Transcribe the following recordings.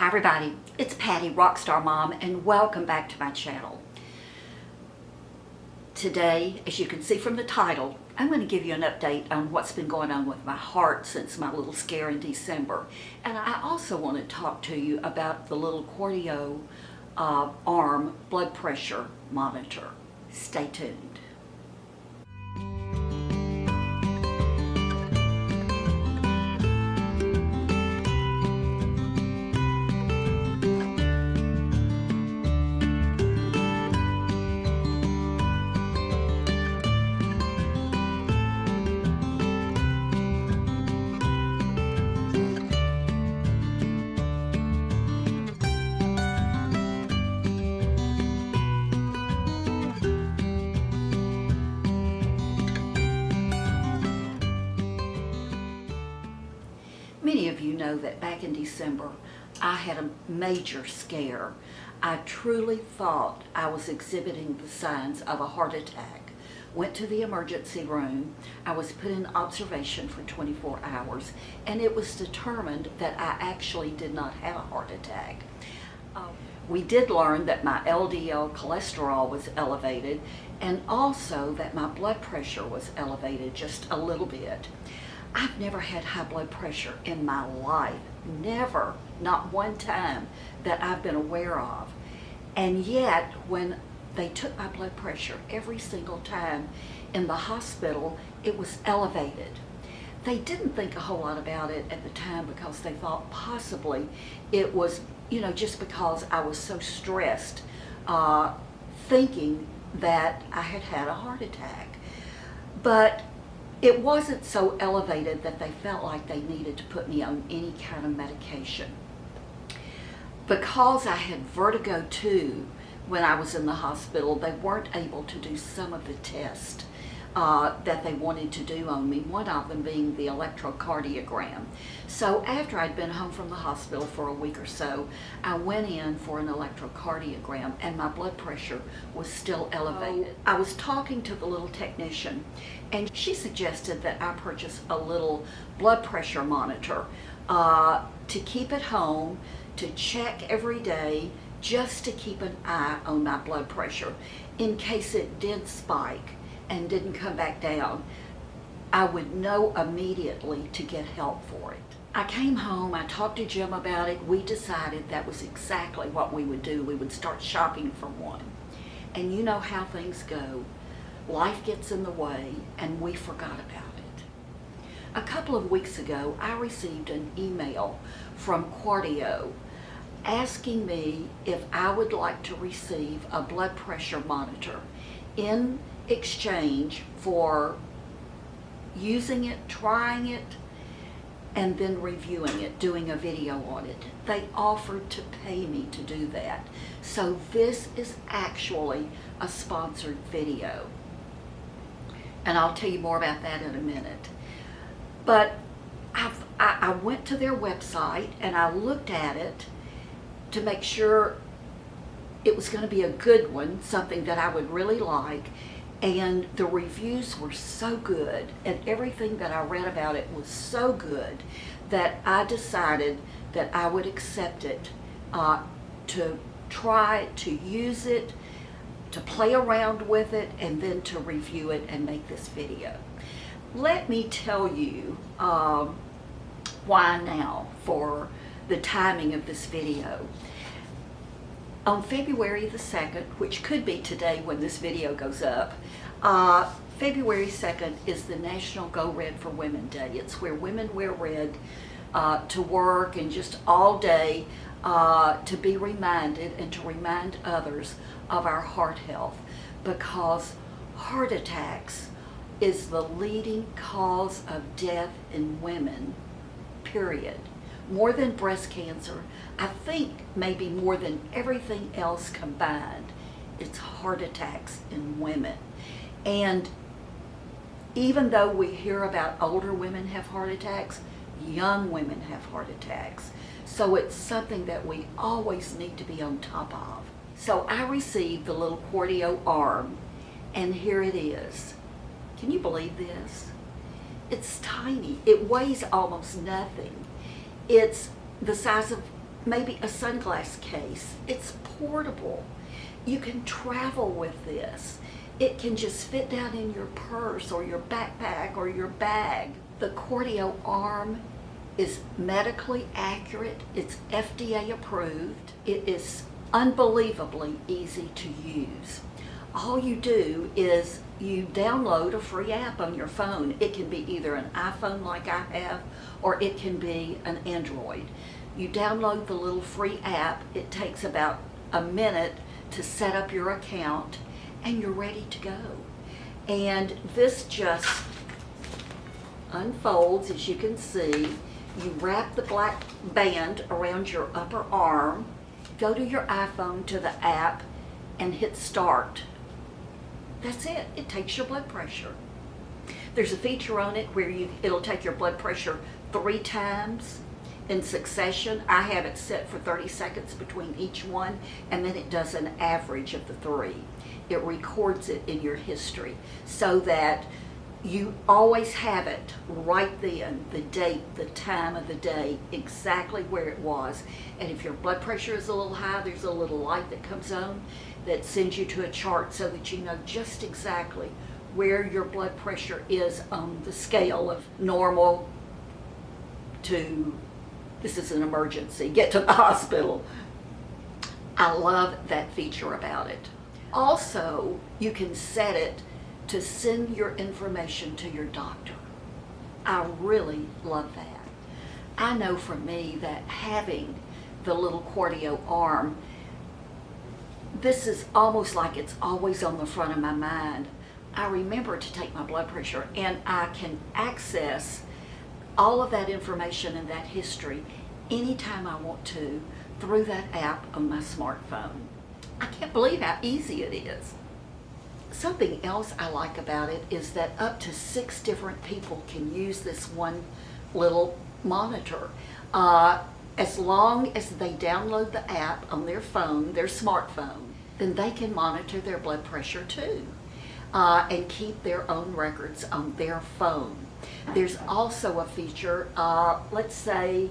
Hi everybody, it's Patty, Rockstar Mom, and welcome back to my channel. Today, as you can see from the title, I'm going to give you an update on what's been going on with my heart since my little scare in December. And I also want to talk to you about the little QardioArm Blood Pressure Monitor. Stay tuned. Many of you know that back in December, I had a major scare. I truly thought I was exhibiting the signs of a heart attack. Went to the emergency room. I was put in observation for 24 hours, and it was determined that I actually did not have a heart attack. We did learn that my LDL cholesterol was elevated, and also that my blood pressure was elevated just a little bit. I've never had high blood pressure in my life. Never, not one time that I've been aware of. And yet, when they took my blood pressure every single time in the hospital, it was elevated. They didn't think a whole lot about it at the time because they thought possibly it was, just because I was so stressed, thinking that I had had a heart attack. But it wasn't so elevated that they felt like they needed to put me on any kind of medication. Because I had vertigo too when I was in the hospital, they weren't able to do some of the tests that they wanted to do on me, one of them being the echocardiogram. So after I'd been home from the hospital for a week or so, I went in for an echocardiogram and my blood pressure was still elevated. I was talking to the little technician and she suggested that I purchase a little blood pressure monitor to keep at home, to check every day, just to keep an eye on my blood pressure in case it did spike and didn't come back down. I would know immediately to get help for it. I came home, I talked to Jim about it. We decided that was exactly what we would do. We would start shopping for one. And you know how things go. Life gets in the way and we forgot about it. A couple of weeks ago, I received an email from Cardio asking me if I would like to receive a blood pressure monitor in exchange for using it, trying it, and then reviewing it, doing a video on it. They offered to pay me to do that. So this is actually a sponsored video. And I'll tell you more about that in a minute. But I went to their website and I looked at it to make sure it was going to be a good one, something that I would really like. And the reviews were so good and everything that I read about it was so good that I decided that I would accept it, to try to use it, to play around with it, and then to review it and make this video. Let me tell you why now for the timing of this video. On February the 2nd, which could be today when this video goes up, February 2nd is the National Go Red for Women Day. It's where women wear red to work and just all day to be reminded and to remind others of our heart health, because heart attacks is the leading cause of death in women, period. More than breast cancer, I think maybe more than everything else combined, it's heart attacks in women. And even though we hear about older women have heart attacks, young women have heart attacks. So it's something that we always need to be on top of. So I received the little QardioArm, and here it is. Can you believe this? It's tiny. It weighs almost nothing. It's the size of maybe a sunglass case. It's portable. You can travel with this. It can just fit down in your purse or your backpack or your bag. The QardioArm is medically accurate. It's FDA approved. It is unbelievably easy to use. All you do is you download a free app on your phone. It can be either an iPhone like I have, or it can be an Android. You download the little free app. It takes about a minute to set up your account, and you're ready to go. And this just unfolds, as you can see. You wrap the black band around your upper arm, go to your iPhone to the app, and hit start. That's it. It takes your blood pressure. There's a feature on it where it'll take your blood pressure 3 times in succession. I have it set for 30 seconds between each one, and then it does an average of the 3. It records it in your history so that you always have it right then, the date, the time of the day, exactly where it was. And if your blood pressure is a little high, there's a little light that comes on that sends you to a chart so that you know just exactly where your blood pressure is on the scale of normal to this is an emergency, get to the hospital. I love that feature about it. Also, you can set it to send your information to your doctor. I really love that. I know for me that having the little QardioArm, this is almost like it's always on the front of my mind. I remember to take my blood pressure, and I can access all of that information and that history anytime I want to through that app on my smartphone. I can't believe how easy it is. Something else I like about it is that up to 6 different people can use this one little monitor. As long as they download the app on their phone, their smartphone, then they can monitor their blood pressure too, and keep their own records on their phone. There's also a feature, let's say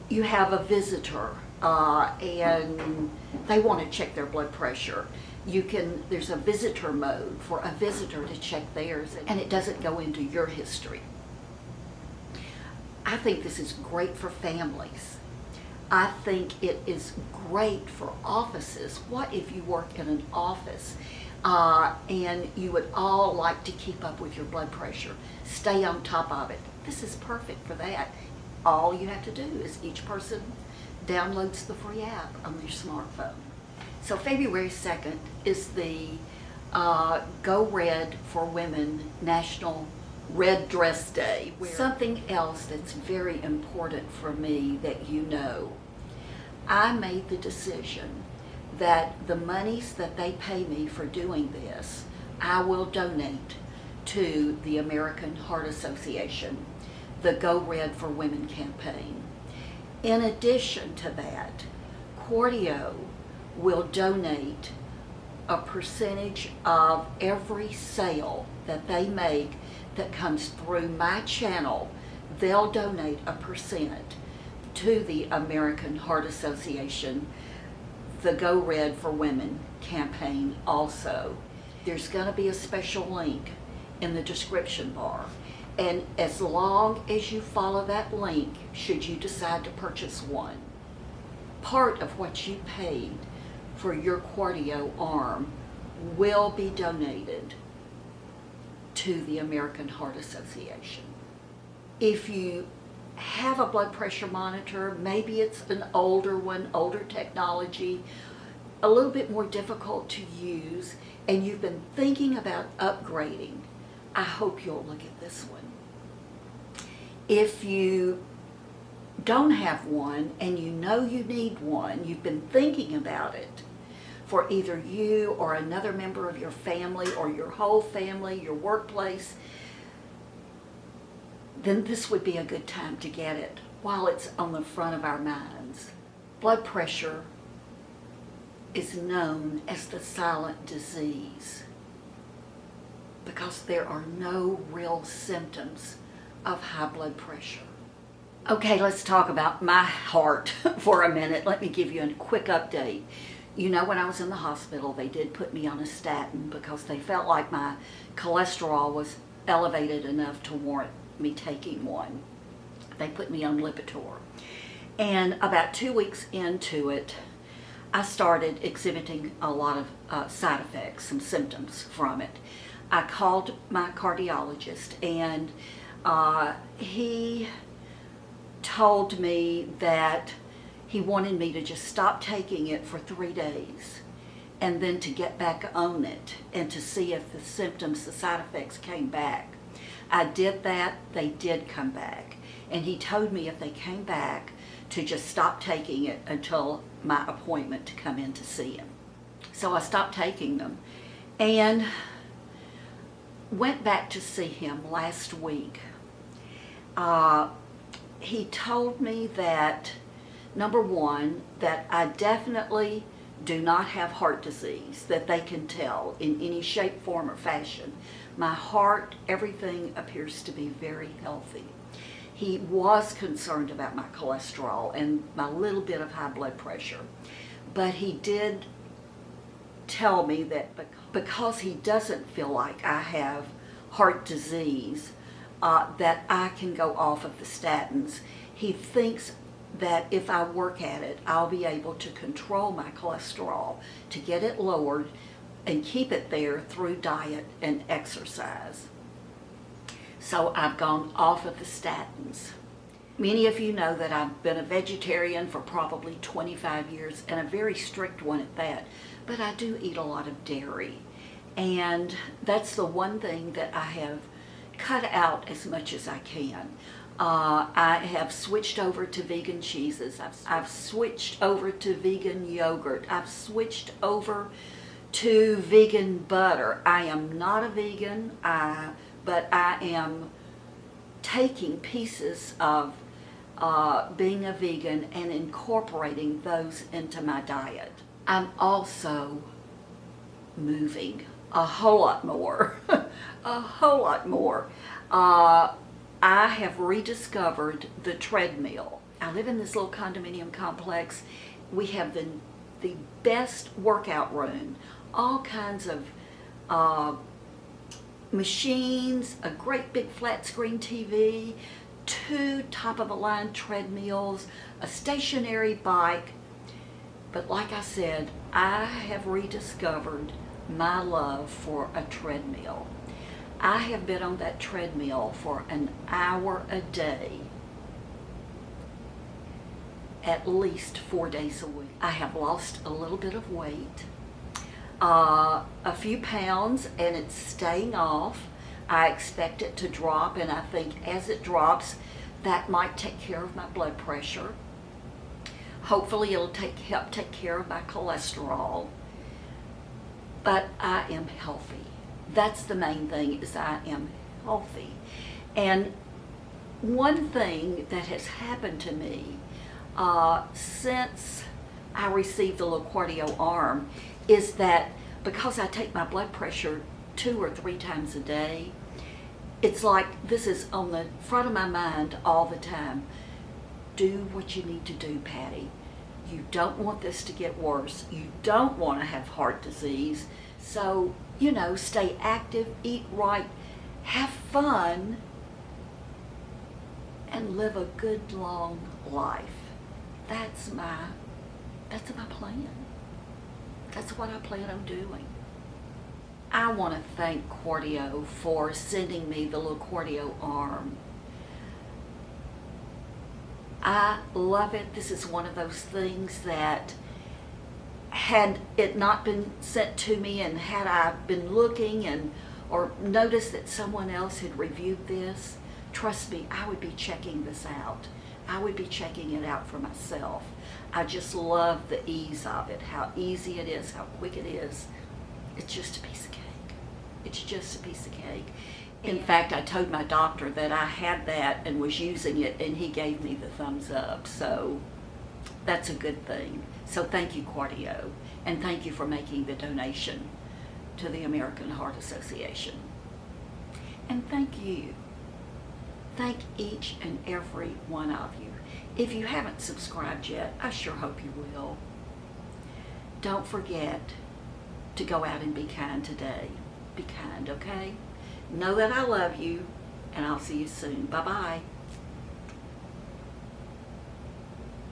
you have a visitor and they want to check their blood pressure. There's a visitor mode for a visitor to check theirs, and it doesn't go into your history. I think this is great for families. I think it is great for offices. What if you work in an office and you would all like to keep up with your blood pressure, stay on top of it? This is perfect for that. All you have to do is each person downloads the free app on their smartphone. So February 2nd is the Go Red for Women National Red Dress Day. Something else that's very important for me that you know, I made the decision that the monies that they pay me for doing this, I will donate to the American Heart Association, the Go Red for Women campaign. In addition to that, Cardio will donate a percentage of every sale that they make that comes through my channel. They'll donate a percent to the American Heart Association, the Go Red for Women campaign also. There's going to be a special link in the description bar, and as long as you follow that link, should you decide to purchase one, part of what you paid for your QardioArm will be donated to the American Heart Association. If you have a blood pressure monitor, maybe it's an older one, older technology, a little bit more difficult to use, and you've been thinking about upgrading, I hope you'll look at this one. If you don't have one and you know you need one, you've been thinking about it for either you or another member of your family or your whole family, your workplace, then this would be a good time to get it while it's on the front of our minds. Blood pressure is known as the silent disease because there are no real symptoms of high blood pressure. Okay, let's talk about my heart for a minute. Let me give you a quick update. You know, when I was in the hospital, they did put me on a statin because they felt like my cholesterol was elevated enough to warrant me taking one. They put me on Lipitor. And about 2 weeks into it, I started exhibiting a lot of side effects, some symptoms from it. I called my cardiologist, and he told me that he wanted me to just stop taking it for 3 days and then to get back on it and to see if the symptoms, the side effects came back. I did that. They did come back. And he told me if they came back to just stop taking it until my appointment to come in to see him. So I stopped taking them and went back to see him last week. He told me that, number one, that I definitely do not have heart disease, that they can tell in any shape, form, or fashion. My heart, everything appears to be very healthy. He was concerned about my cholesterol and my little bit of high blood pressure, but he did tell me that because he doesn't feel like I have heart disease, that I can go off of the statins. He thinks that if I work at it, I'll be able to control my cholesterol, to get it lowered and keep it there through diet and exercise. So I've gone off of the statins. Many of you know that I've been a vegetarian for probably 25 years, and a very strict one at that, but I do eat a lot of dairy. And that's the one thing that I have cut out as much as I can. I have switched over to vegan cheeses. I've switched over to vegan yogurt. I've switched over to vegan butter. I am not a vegan, but I am taking pieces of being a vegan and incorporating those into my diet. I'm also moving a whole lot more, a whole lot more. I have rediscovered the treadmill. I live in this little condominium complex. We have the best workout room, all kinds of machines, a great big flat screen TV, 2 top-of-the-line treadmills, a stationary bike. But like I said, I have rediscovered my love for a treadmill. I have been on that treadmill for an hour a day, at least 4 days a week. I have lost a little bit of weight, a few pounds, and it's staying off. I expect it to drop, and I think as it drops, that might take care of my blood pressure. Hopefully it'll help take care of my cholesterol. But I am healthy. That's the main thing, is I am healthy. And one thing that has happened to me since I received the little QardioArm is that because I take my blood pressure 2 or 3 times a day, it's like this is on the front of my mind all the time. Do what you need to do, Patty. You don't want this to get worse. You don't want to have heart disease. So, you know, stay active, eat right, have fun, and live a good, long life. That's my plan. That's what I plan on doing. I want to thank Cardio for sending me the little QardioArm. I love it. This is one of those things that had it not been sent to me, and had I been looking or noticed that someone else had reviewed this, trust me, I would be checking this out. I would be checking it out for myself. I just love the ease of it, how easy it is, how quick it is. It's just a piece of cake. It's just a piece of cake. In fact, I told my doctor that I had that and was using it, and he gave me the thumbs up. So that's a good thing. So thank you, Cardio, and thank you for making the donation to the American Heart Association. And thank you Thank each and every one of you. If you haven't subscribed yet, I sure hope you will. Don't forget to go out and be kind today. Be kind, okay? Know that I love you, and I'll see you soon. Bye-bye.